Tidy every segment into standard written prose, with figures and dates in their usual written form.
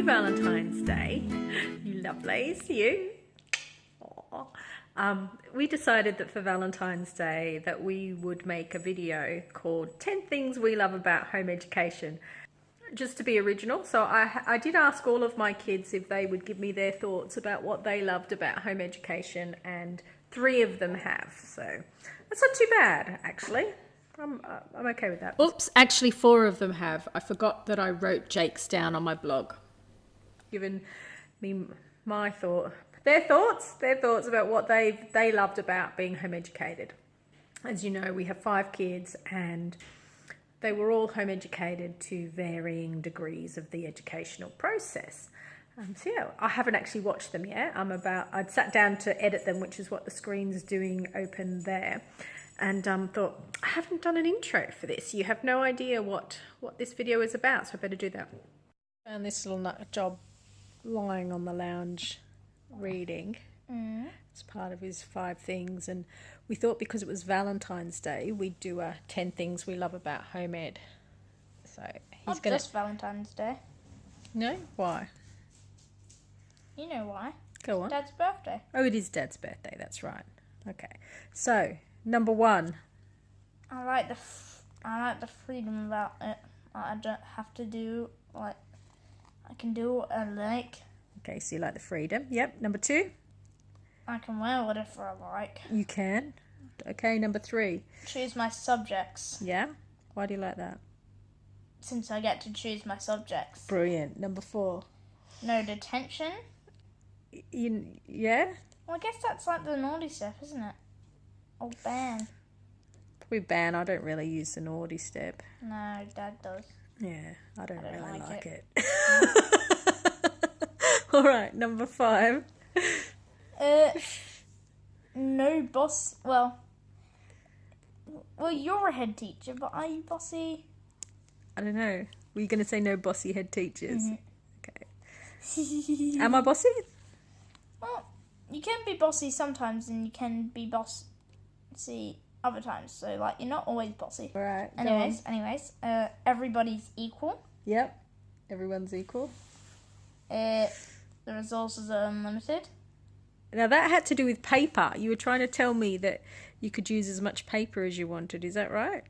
Happy Valentine's Day, you lovelies, you. We decided that for Valentine's Day that we would make a video called 10 Things We Love About Home Education, just to be original. So I did ask all of my kids if they would give me their thoughts about what they loved about home education, and 3 of them have. So that's not too bad, actually. I'm okay with that. Oops, actually 4 of them have. I forgot that I wrote Jake's down on my blog. Given me their thoughts about what they loved about being home educated. As you know, we have 5 kids and they were all home educated to varying degrees of the educational process. So yeah, I haven't actually watched them yet. I'd sat down to edit them, which is what the screen's doing open there. And thought, I haven't done an intro for this. You have no idea what this video is about, so I better do that. And this little nut job lying on the lounge reading. It's part of his 5 things. And we thought because it was Valentine's Day, we'd do a 10 things we love about home ed. So he's Not just Valentine's Day. No? Why? You know why. Go on. It's Dad's birthday. Oh, it is Dad's birthday, that's right. Okay. So, number 1. I like the freedom about it. I don't have to do, like, I can do what I like. Okay, so you like the freedom. Yep. Number 2. I can wear whatever I like. You can. Okay, number 3. Choose my subjects. Yeah? Why do you like that? Since I get to choose my subjects. Brilliant. Number 4. No detention. Yeah? Well, I guess that's like the naughty stuff, isn't it? Or ban. Probably ban. I don't really use the naughty step. No, Dad does. Yeah, I don't really like it. it. All right, number 5. No boss. Well, you're a head teacher, but are you bossy? I don't know. Were you going to say no bossy head teachers? Mm-hmm. Okay. Am I bossy? Well, you can be bossy sometimes, and you can be bossy other times. So, like, you're not always bossy. All right. Anyways, everybody's equal. Yep. Everyone's equal. The resources are unlimited. Now, that had to do with paper. You were trying to tell me that you could use as much paper as you wanted. Is that right?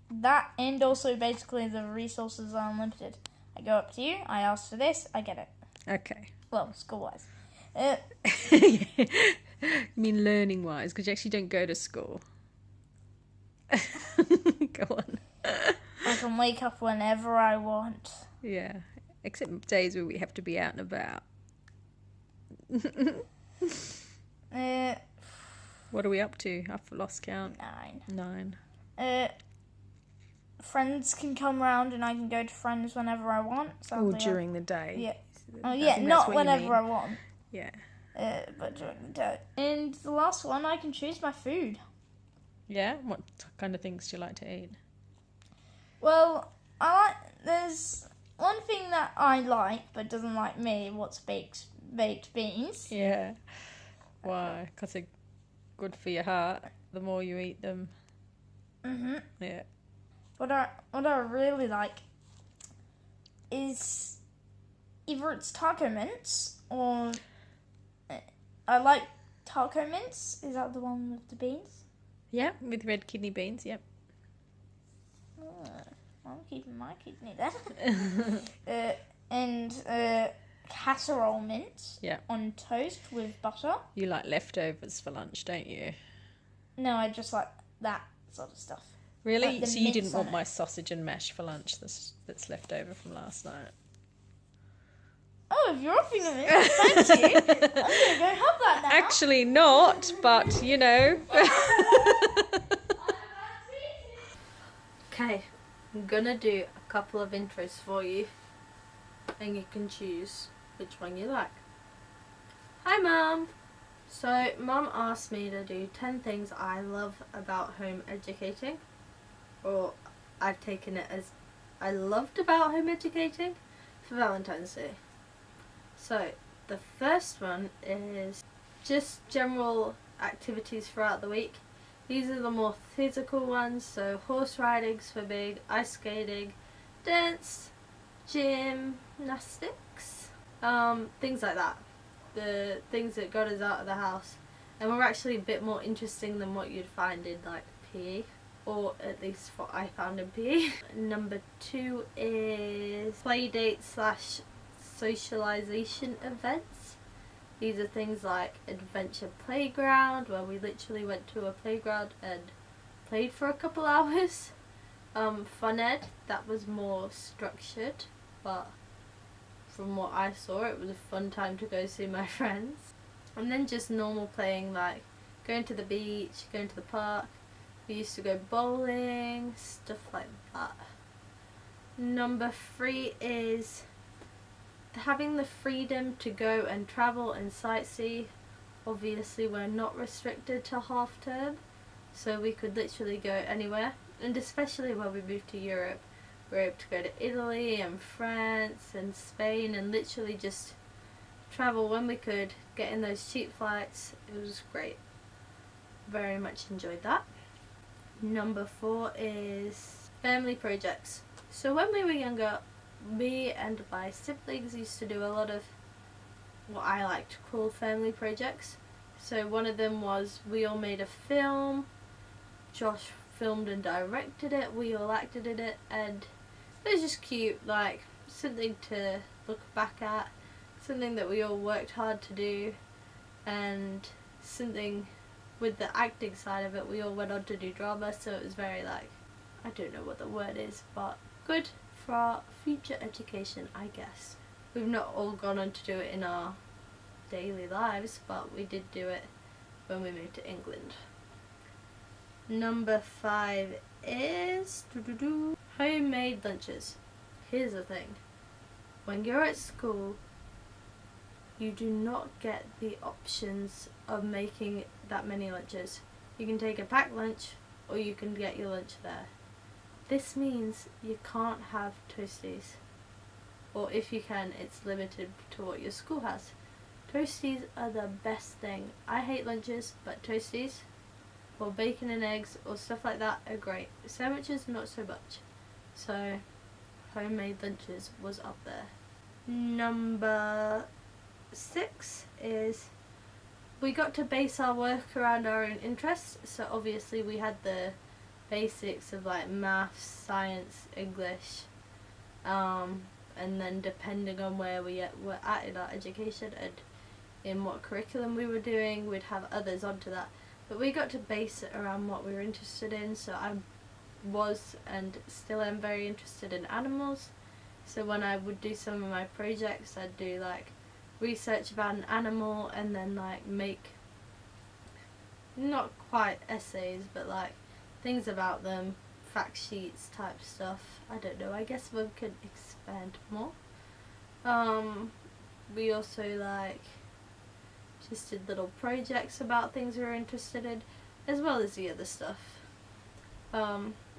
That, and also basically the resources are unlimited. I go up to you, I ask for this, I get it. Okay. Well, school-wise. You mean learning-wise, because you actually don't go to school. Go on. I can wake up whenever I want. Yeah, except days where we have to be out and about. What are we up to? I've lost count. 9. Friends can come round and I can go to friends whenever I want. Or during the day. Yeah. I Oh yeah, think not that's what you whenever mean. I want. Yeah. But during the day. And the last one, I can choose my food. Yeah? What kind of things do you like to eat? Well, there's one thing that I like, but doesn't like me. What's baked beans? Yeah. Why? Because they're good for your heart. The more you eat them. Mhm. Yeah. What I really like is either it's taco mints or I like taco mints. Is that the one with the beans? Yeah, with red kidney beans, yep. I'm keeping my kidney then. And casserole mints on toast with butter. You like leftovers for lunch, don't you? No, I just like that sort of stuff. Really? Like So you mints didn't want on my sausage and mash for lunch that's left over from last night? Oh, if you're offering a mint, thank you. I'm going to go have that now. Actually not, but you know. Okay, I'm gonna do a couple of intros for you, and you can choose which one you like. Hi Mum! So Mum asked me to do 10 things I love about home educating, or I've taken it as I loved about home educating for Valentine's Day. So the first one is just general activities throughout the week. These are the more physical ones, so horse riding's for big, ice skating, dance, gymnastics, things like that. The things that got us out of the house and were actually a bit more interesting than what you'd find in like PE, or at least what I found in PE. Number 2 is play dates / socialisation events. These are things like Adventure Playground, where we literally went to a playground and played for a couple hours. Fun Ed, that was more structured, but from what I saw it was a fun time to go see my friends. And then just normal playing, like going to the beach, going to the park. We used to go bowling, stuff like that. Number 3 is having the freedom to go and travel and sightsee. Obviously we're not restricted to half term, so we could literally go anywhere, and especially when we moved to Europe, we were able to go to Italy and France and Spain and literally just travel when we could, get in those cheap flights. It was great. Very much enjoyed that. Number 4 is family projects. So when we were younger, me and my siblings used to do a lot of what I like to call family projects. So one of them was we all made a film. Josh filmed and directed it. We all acted in it, and it was just cute, like something to look back at, something that we all worked hard to do, and something with the acting side of it. We all went on to do drama, so it was very like, I don't know what the word is, but good for our future education, I guess. We've not all gone on to do it in our daily lives, but we did do it when we moved to England. Number 5 is homemade lunches. Here's the thing. When you're at school, you do not get the options of making that many lunches. You can take a packed lunch or you can get your lunch there. This means you can't have toasties, or if you can, it's limited to what your school has. Toasties are the best thing. I hate lunches, but toasties or bacon and eggs or stuff like that are great. Sandwiches, not so much. So homemade lunches was up there. Number 6 is we got to base our work around our own interests. So obviously we had the basics of like maths, science, English, and then depending on where we were at in our education and in what curriculum we were doing, we'd have others onto that. But we got to base it around what we were interested in. So I was and still am very interested in animals. So when I would do some of my projects, I'd do like research about an animal and then like make, not quite essays, but like things about them, fact sheets type stuff. I don't know, I guess one could expand more. We also like just did little projects about things we were interested in, as well as the other stuff.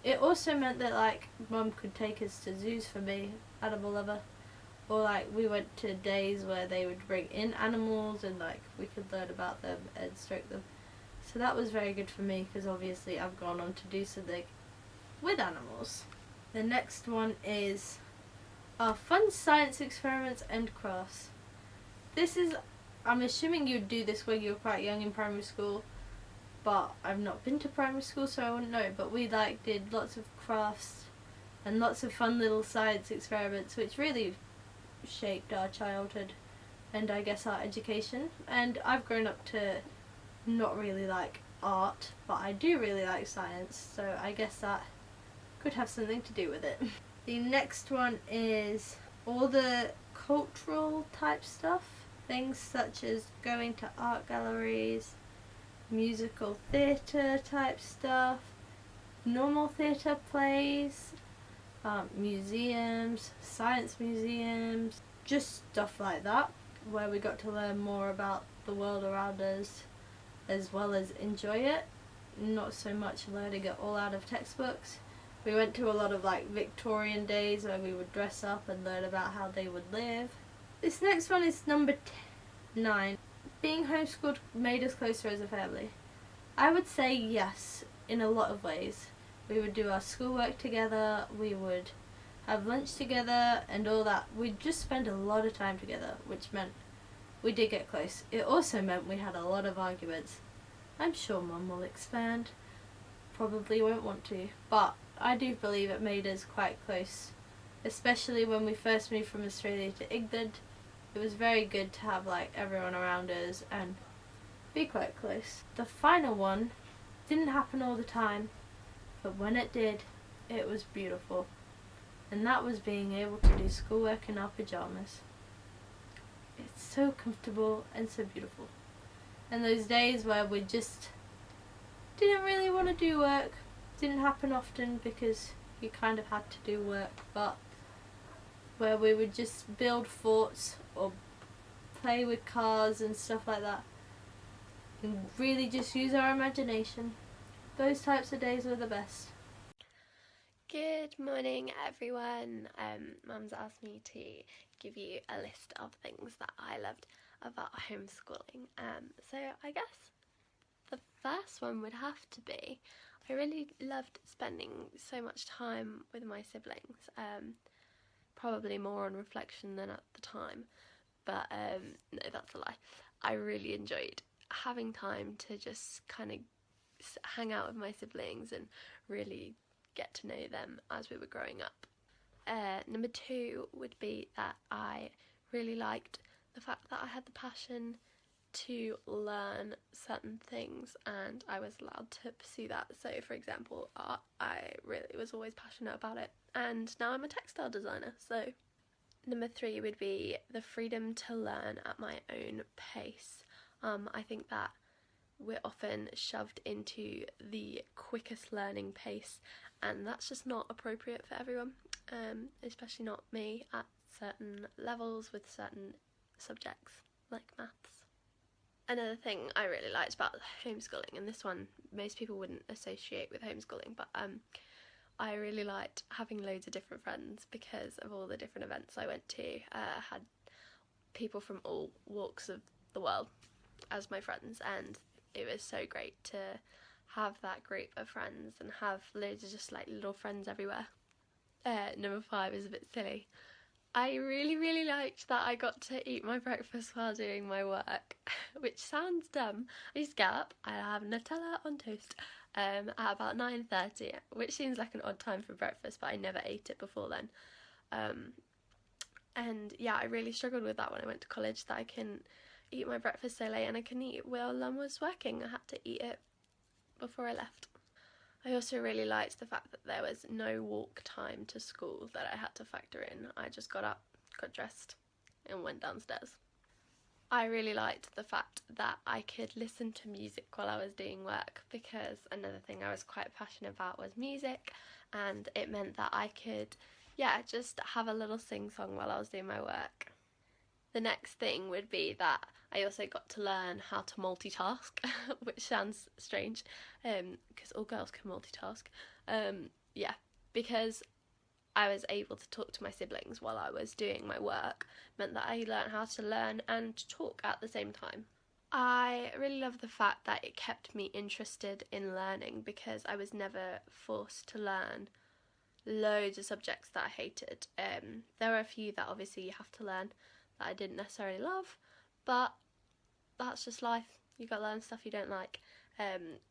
It also meant that like Mum could take us to zoos for me, animal lover, or like we went to days where they would bring in animals and like we could learn about them and stroke them. So that was very good for me because obviously I've gone on to do something with animals. The next one is our fun science experiments and crafts. This is, I'm assuming you'd do this when you were quite young in primary school, but I've not been to primary school so I wouldn't know, but we like did lots of crafts and lots of fun little science experiments which really shaped our childhood and I guess our education. And I've grown up to not really like art, but I do really like science, so I guess that could have something to do with it. The next one is all the cultural type stuff, things such as going to art galleries, musical theatre type stuff, normal theatre plays, museums, science museums, just stuff like that, where we got to learn more about the world around us as well as enjoy it, not so much learning it all out of textbooks. We went to a lot of like Victorian days where we would dress up and learn about how they would live. This next one is number 9. Being homeschooled made us closer as a family. I would say yes, in a lot of ways. We would do our schoolwork together, we would have lunch together and all that. We'd just spend a lot of time together, which meant we did get close. It also meant we had a lot of arguments. I'm sure Mum will expand. Probably won't want to, but I do believe it made us quite close, especially when we first moved from Australia to England. It was very good to have like everyone around us and be quite close. The final one didn't happen all the time, but when it did, it was beautiful. And that was being able to do schoolwork in our pyjamas. It's so comfortable and so beautiful. And those days where we just didn't really want to do work, didn't happen often because you kind of had to do work, but where we would just build forts or play with cars and stuff like that and really just use our imagination. Those types of days were the best. Good morning, everyone. Mum's asked me to give you a list of things that I loved about homeschooling. So I guess the first one would have to be, I really loved spending so much time with my siblings. Probably more on reflection than at the time, but no, that's a lie. I really enjoyed having time to just kind of hang out with my siblings and really get to know them as we were growing up. Number two would be that I really liked the fact that I had the passion to learn certain things and I was allowed to pursue that. So for example, art, I really was always passionate about it, and now I'm a textile designer. So number three would be the freedom to learn at my own pace. I think that we're often shoved into the quickest learning pace, and that's just not appropriate for everyone, especially not me at certain levels with certain subjects like maths. Another thing I really liked about homeschooling, and this one most people wouldn't associate with homeschooling, but I really liked having loads of different friends because of all the different events I went to. Had people from all walks of the world as my friends, and it was so great to have that group of friends and have loads of just like little friends everywhere. Number five is a bit silly. I really liked that I got to eat my breakfast while doing my work, which sounds dumb. I used to get up, I have Nutella on toast at about 9:30, which seems like an odd time for breakfast, but I never ate it before then. And yeah, I really struggled with that when I went to college, that I couldn't eat my breakfast so late and I couldn't eat it while Mum was working. I had to eat it before I left. I also really liked the fact that there was no walk time to school that I had to factor in. I just got up, got dressed and went downstairs. I really liked the fact that I could listen to music while I was doing work, because another thing I was quite passionate about was music, and it meant that I could, just have a little sing-song while I was doing my work. The next thing would be that I also got to learn how to multitask, which sounds strange, because all girls can multitask. Because I was able to talk to my siblings while I was doing my work, meant that I learned how to learn and talk at the same time. I really love the fact that it kept me interested in learning, because I was never forced to learn loads of subjects that I hated. There were a few that obviously you have to learn that I didn't necessarily love, but that's just life. You got to learn stuff you don't like.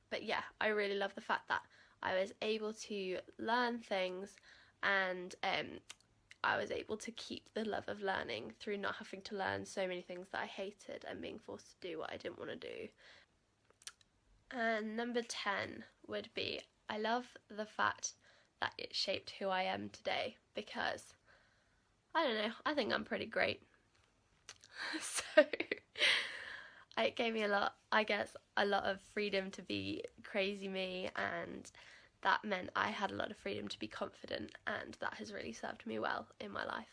But yeah, I really love the fact that I was able to learn things, and I was able to keep the love of learning through not having to learn so many things that I hated and being forced to do what I didn't want to do. And number 10 would be, I love the fact that it shaped who I am today, because I don't know, I think I'm pretty great. So it gave me a lot of freedom to be crazy me, and that meant I had a lot of freedom to be confident, and that has really served me well in my life.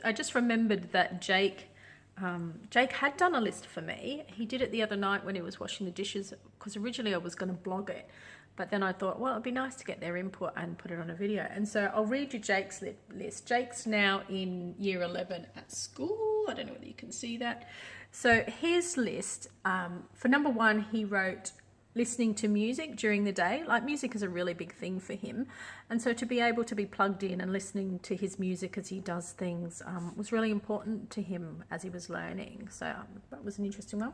I just remembered that Jake had done a list for me. He did it the other night when he was washing the dishes, because originally I was going to blog it, but then I thought, well, it'd be nice to get their input and put it on a video. And so I'll read you Jake's list. Jake's now in year 11 at school. I don't know whether you can see that. So his list, for number 1, he wrote listening to music during the day. Like, music is a really big thing for him, and so to be able to be plugged in and listening to his music as he does things was really important to him as he was learning. So that was an interesting one.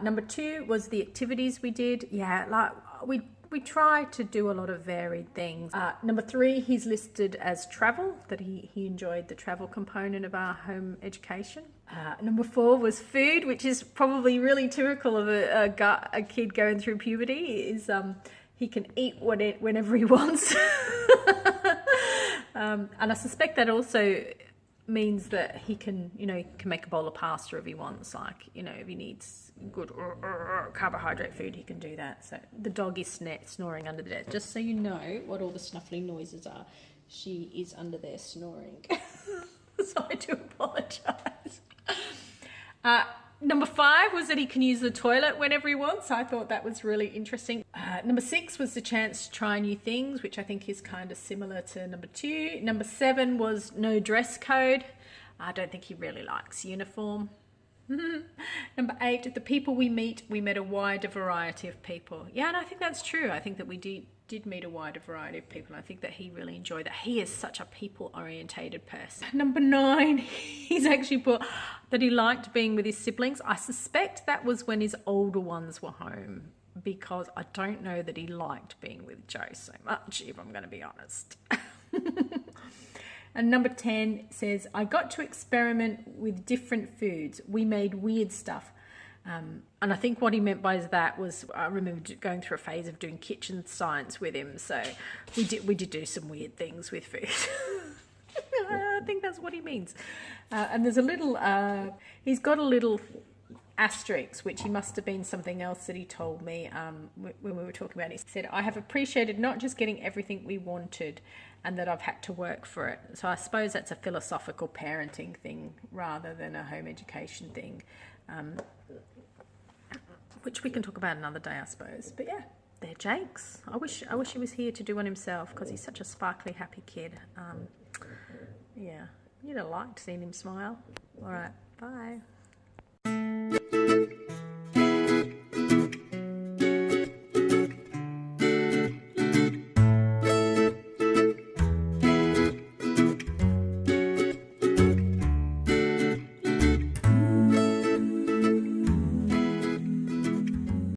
Number 2 was the activities we did. Yeah, like we try to do a lot of varied things. Number 3, he's listed as travel, that he enjoyed the travel component of our home education. Number 4 was food, which is probably really typical of a kid going through puberty, is he can eat whenever he wants. And I suspect that also means that he can make a bowl of pasta if he wants, like, if he needs good carbohydrate food, he can do that. So the dog is snoring under the desk. Just so you know what all the snuffling noises are, she is under there snoring. So I do apologise. Number 5 was that he can use the toilet whenever he wants. I thought that was really interesting. Number 6 was the chance to try new things, which I think is kind of similar to number 2. Number 7 was no dress code. I don't think he really likes uniform. Number 8, the people we met a wider variety of people. Yeah, and I think that's true. I think that we did meet a wider variety of people. I think that he really enjoyed that. He is such a people-orientated person. Number 9, he's actually put that he liked being with his siblings. I suspect that was when his older ones were home, because I don't know that he liked being with Joe so much, if I'm going to be honest. And number 10 says, I got to experiment with different foods. We made weird stuff. And I think what he meant by that was, I remember going through a phase of doing kitchen science with him. So we did do some weird things with food. I think that's what he means. And there's a little, he's got a little asterisk, which he must have been something else that he told me when we were talking about it. He said, I have appreciated not just getting everything we wanted, and that I've had to work for it. So I suppose that's a philosophical parenting thing rather than a home education thing, which we can talk about another day, I suppose. But yeah, they're Jake's. I wish he was here to do one himself, because he's such a sparkly, happy kid. Yeah, you'd have liked seeing him smile. All right, bye.